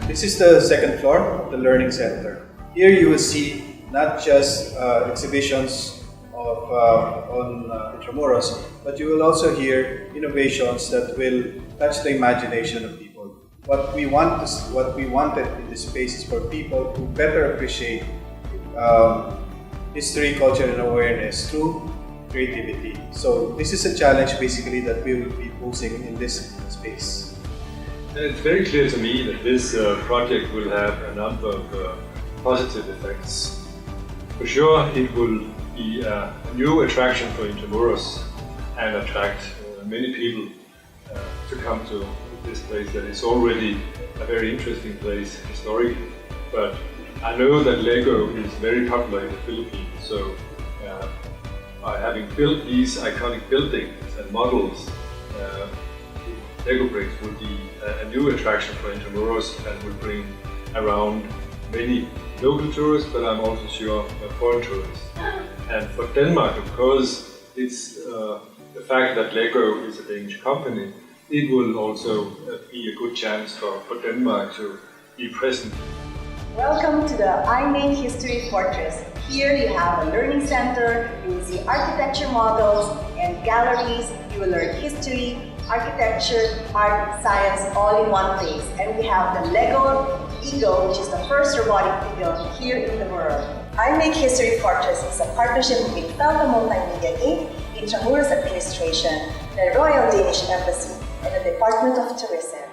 This is the second floor of the Learning Center. Here you will see not just exhibitions on Intramuros, but you will also hear innovations that will touch the imagination of people. What we wanted in this space is for people to better appreciate history, culture, and awareness through creativity. So this is a challenge basically that we will be posing in this space. And it's very clear to me that this project will have a number of positive effects. For sure, it will be a new attraction for Intramuros and attract many people to come to this place that is already a very interesting place historically. But I know that LEGO is very popular in the Philippines, so by having built these iconic buildings and models, LEGO bricks will be a new attraction for Intramuros and will bring around many local tourists, but I'm also sure foreign tourists. And for Denmark, of course, it's the fact that LEGO is a Danish company. It will also be a good chance for Denmark to be present. Welcome to the iMake History Fortress. Here you have a learning center, you will see architecture models and galleries. You will learn history, architecture, art, science, all in one place. And we have the LEGO Eagle, which is the first robotic eagle here in the world. iMake History Fortress is a partnership between Fauna Multimedia Inc., Intramuros Administration, the Royal Danish Embassy, and the Department of Tourism.